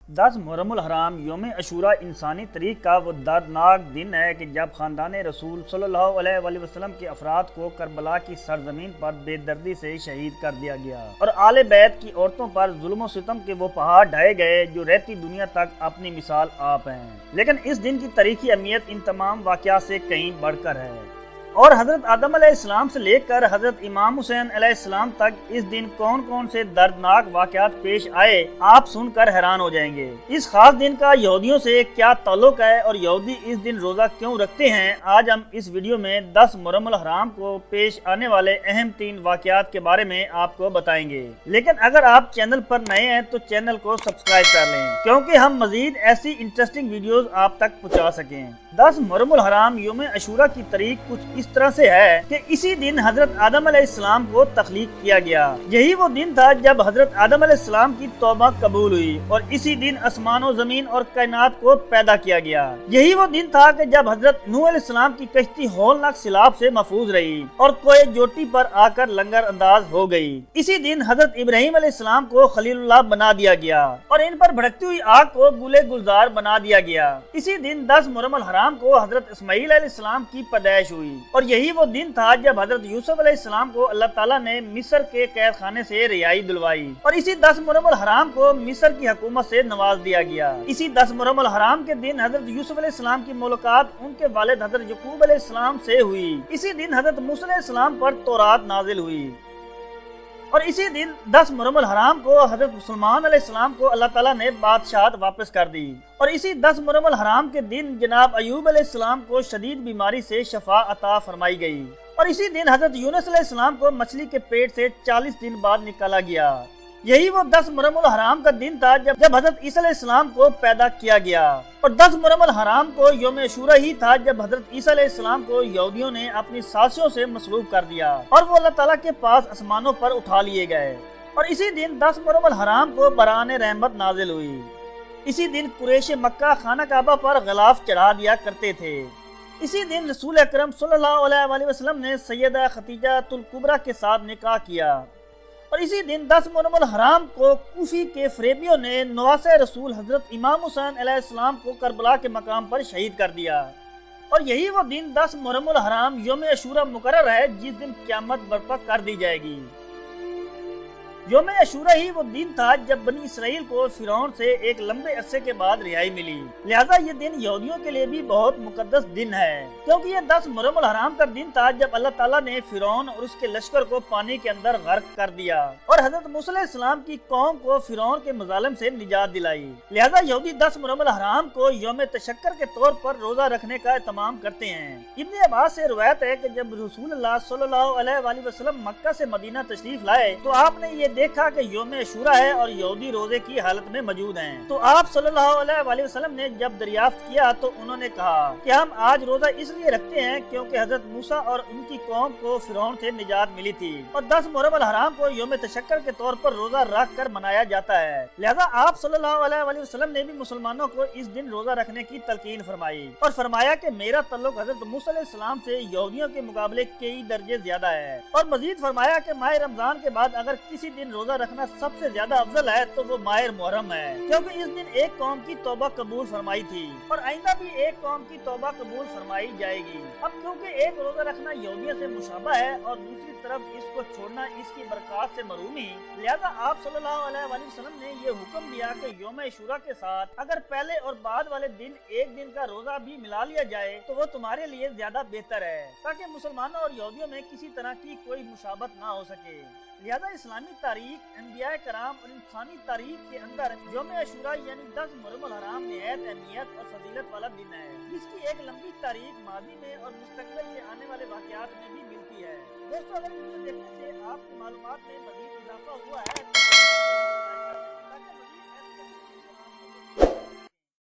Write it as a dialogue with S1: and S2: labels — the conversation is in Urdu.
S1: 10 محرم الحرام یوم عاشوراء انسانی تاریخ کا وہ دردناک دن ہے کہ جب خاندان رسول صلی اللہ علیہ وآلہ وسلم کے افراد کو کربلا کی سرزمین پر بے دردی سے شہید کر دیا گیا اور آل بیت کی عورتوں پر ظلم و ستم کے وہ پہاڑ ڈھائے گئے جو رہتی دنیا تک اپنی مثال آپ ہیں۔ لیکن اس دن کی تاریخی اہمیت ان تمام واقعات سے کہیں بڑھ کر ہے، اور حضرت آدم علیہ السلام سے لے کر حضرت امام حسین علیہ السلام تک اس دن کون کون سے دردناک واقعات پیش آئے، آپ سن کر حیران ہو جائیں گے۔ اس خاص دن کا یہودیوں سے کیا تعلق ہے اور یہودی اس دن روزہ کیوں رکھتے ہیں، آج ہم اس ویڈیو میں 10 محرم الحرام کو پیش آنے والے اہم 3 واقعات کے بارے میں آپ کو بتائیں گے۔ لیکن اگر آپ چینل پر نئے ہیں تو چینل کو سبسکرائب کر لیں، کیونکہ ہم مزید ایسی انٹرسٹنگ ویڈیوز آپ تک پہنچا سکیں۔ 10 محرم الحرام یوم عاشوراء کی تاریخ کچھ اس طرح سے ہے کہ اسی دن حضرت آدم علیہ السلام کو تخلیق کیا گیا۔ یہی وہ دن تھا جب حضرت آدم علیہ السلام کی توبہ قبول ہوئی اور اسی دن آسمان و زمین اور کائنات کو پیدا کیا گیا۔ یہی وہ دن تھا کہ جب حضرت نوح علیہ السلام کی کشتی ہولناک سیلاب سے محفوظ رہی اور کوہ جوٹی پر آ کر لنگر انداز ہو گئی۔ اسی دن حضرت ابراہیم علیہ السلام کو خلیل اللہ بنا دیا گیا اور ان پر بھڑکتی ہوئی آگ کو گلے گلزار بنا دیا گیا۔ اسی دن 10 محرم الحرام کو حضرت اسماعیل علیہ السلام کی پیدائش ہوئی اور یہی وہ دن تھا جب حضرت یوسف علیہ السلام کو اللہ تعالیٰ نے مصر کے قید خانے سے رہائی دلوائی اور اسی 10 محرم الحرام کو مصر کی حکومت سے نواز دیا گیا۔ اسی 10 محرم الحرام کے دن حضرت یوسف علیہ السلام کی ملاقات ان کے والد حضرت یعقوب علیہ السلام سے ہوئی۔ اسی دن حضرت موسیٰ علیہ السلام پر تورات نازل ہوئی اور اسی دن 10 محرم الحرام کو حضرت سلیمان علیہ السلام کو اللہ تعالیٰ نے بادشاہت واپس کر دی اور اسی 10 محرم الحرام کے دن جناب ایوب علیہ السلام کو شدید بیماری سے شفا عطا فرمائی گئی اور اسی دن حضرت یونس علیہ السلام کو مچھلی کے پیٹ سے 40 دن بعد نکالا گیا۔ یہی وہ 10 محرم الحرام کا دن تھا جب حضرت عیسیٰ علیہ السلام کو پیدا کیا گیا اور 10 محرم الحرام کو یوم عاشوراء ہی تھا جب حضرت عیسیٰ علیہ السلام کو یہودیوں نے اپنی سازشوں سے مسلوب کر دیا اور وہ اللہ تعالیٰ کے پاس آسمانوں پر اٹھا لیے گئے اور اسی دن 10 محرم الحرام کو بران رحمت نازل ہوئی۔ اسی دن قریش مکہ خانہ کعبہ پر غلاف چڑھا دیا کرتے تھے۔ اسی دن رسول اکرم صلی اللہ علیہ وآلہ وسلم نے سیدہ خدیجہ الکبریٰ کے ساتھ نکاح کیا اور اسی دن 10 محرم الحرام کو کوفی کے فریبیوں نے نواسہ رسول حضرت امام حسین علیہ السلام کو کربلا کے مقام پر شہید کر دیا اور یہی وہ دن 10 محرم الحرام یوم عاشوراء مقرر ہے جس دن قیامت برپا کر دی جائے گی۔ یوم عاشوراء ہی وہ دن تھا جب بنی اسرائیل کو فرعون سے ایک لمبے عرصے کے بعد رہائی ملی، لہذا یہ دن یہودیوں کے لیے بھی بہت مقدس دن ہے، کیونکہ یہ 10 محرم الحرام کا دن تھا جب اللہ تعالیٰ نے فرعون اور اس کے لشکر کو پانی کے اندر غرق کر دیا اور حضرت موسیٰ علیہ السلام کی قوم کو فرعون کے مظالم سے نجات دلائی۔ لہذا یہودی 10 محرم الحرام کو یوم تشکر کے طور پر روزہ رکھنے کا اہتمام کرتے ہیں۔ ابن عباس سے روایت ہے کہ جب رسول اللہ صلی اللہ علیہ وآلہ وسلم مکہ سے مدینہ تشریف لائے تو آپ نے یہ دیکھا کہ یوم عاشوراء ہے اور یہودی روزے کی حالت میں موجود ہیں، تو آپ صلی اللہ علیہ وآلہ وسلم نے جب دریافت کیا تو انہوں نے کہا کہ ہم آج روزہ اس لیے رکھتے ہیں کیونکہ حضرت موسیٰ اور ان کی قوم کو فرعون سے نجات ملی تھی اور 10 محرم الحرام کو یوم تشکر کے طور پر روزہ رکھ کر منایا جاتا ہے۔ لہذا آپ صلی اللہ علیہ وآلہ وسلم نے بھی مسلمانوں کو اس دن روزہ رکھنے کی تلقین فرمائی اور فرمایا کہ میرا تعلق حضرت موسیٰ علیہ السلام سے یہودیوں کے مقابلے کئی درجے زیادہ ہے اور مزید فرمایا کہ ماہ رمضان کے بعد اگر کسی دن روزہ رکھنا سب سے زیادہ افضل ہے تو وہ ماہ محرم ہے، کیونکہ اس دن ایک قوم کی توبہ قبول فرمائی تھی اور آئندہ بھی ایک قوم کی توبہ قبول فرمائی جائے گی۔ اب کیونکہ ایک روزہ رکھنا یہودیوں سے مشابہ ہے اور دوسری طرف اس کو چھوڑنا اس کی برکات سے محرومی، لہذا آپ صلی اللہ علیہ وآلہ وسلم نے یہ حکم دیا کہ یوم عاشوراء کے ساتھ اگر پہلے اور بعد والے دن ایک دن کا روزہ بھی ملا لیا جائے تو وہ تمہارے لیے زیادہ بہتر ہے، تاکہ مسلمانوں اور یہودیوں میں کسی طرح کی کوئی مشابہت نہ ہو سکے۔ لہذا اسلامی تاریخ، انبیاء کرام اور انسانی تاریخ کے اندر یوم عاشوراء یعنی 10 محرم الحرام نہایت اہمیت اور فضیلت والا دن ہے، جس کی ایک لمبی تاریخ ماضی میں اور مستقبل کے آنے والے واقعات میں بھی ملتی ہے۔ دوستو، اگر ویڈیو دیکھنے سے آپ کی معلومات میں مزید اضافہ ہوا ہے